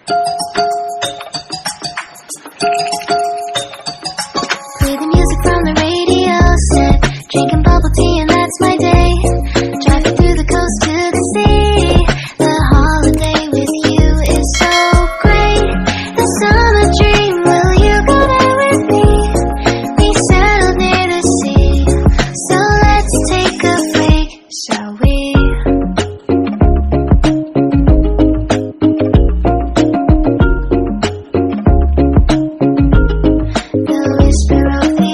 Play the music from the radio set, drinking bubble tea and that's my day. Driving through the coast to the sea. The holiday with you is so great. The summer dream, will you go there with me? We settled near the sea, so let's take a break, shall we? The whisper of the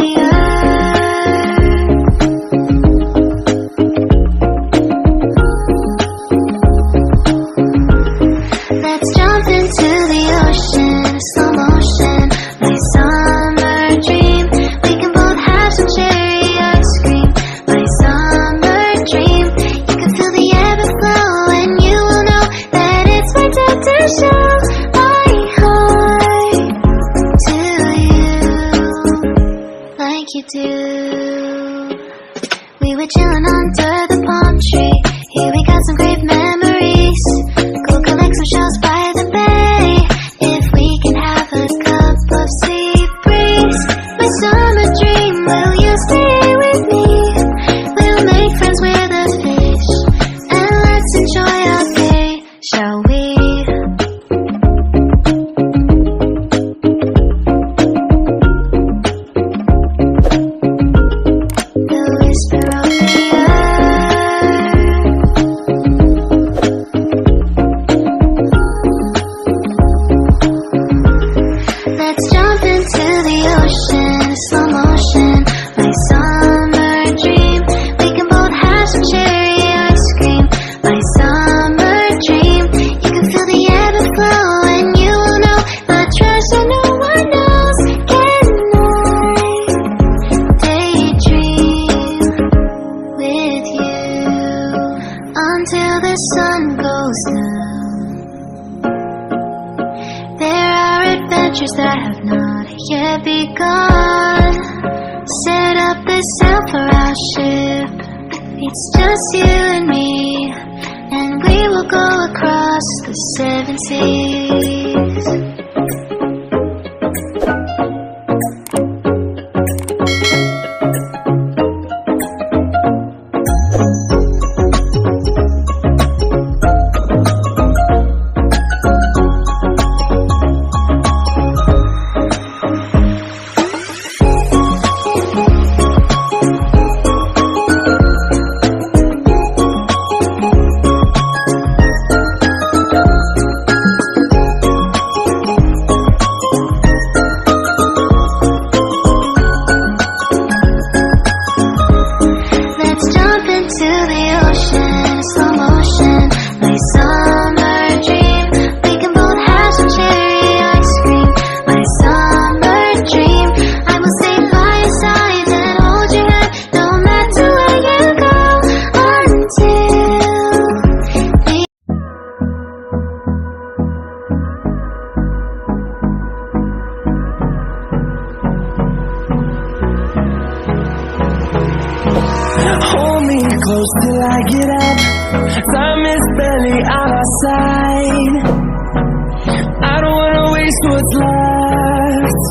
Let's jump into the ocean, slow motion, my summer dream. We can both have some cherry ice cream, my summer dream. You can feel the ebb and flow, and you will know that it's my time to show my heart to you, like you do. We were chilling under the palm tree. Here we got some great memories. Go collect some shells by the bay. If we can have a cup of sea breeze. My summer dream, will you stay with me? We'll make friends with the fish, and let's enjoy our day, shall we? The whisper of the Let's jump into the ocean, slow motion, my summer dream. We can both have some cherry ice cream, my summer dream. You can feel the ebb and flow, and you will know the treasure no one knows. Can I daydream with you until the sun goes down? There are adventures that have not yet begun. Set up the sail for our ship. It's just you and me, and we will go across the 7 seas. Let's jump into the ocean, slow motion, my summer dream. We can both have some cherry ice cream, my summer dream. I will stay by your side and hold your hand, no matter where you go, until we Hold me close till I get up. Time is barely on our side. I don't wanna waste what's left.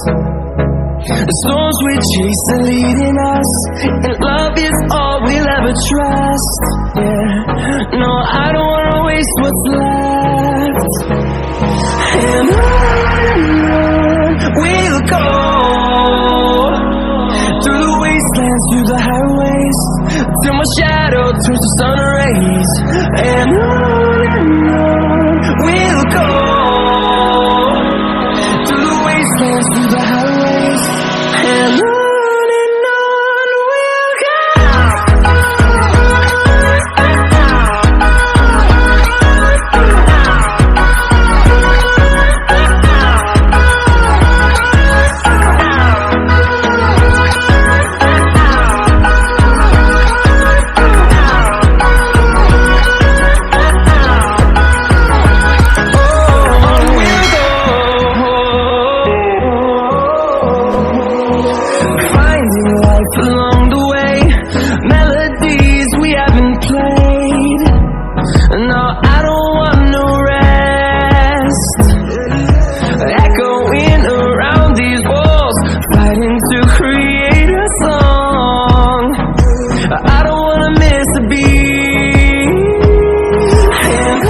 The storms we chase are leading us, and love is all we'll ever trust. Yeah, no, I don't wanna waste what's left. And on we'll go, through the wastelands, through the highways, till my shadow turns to sun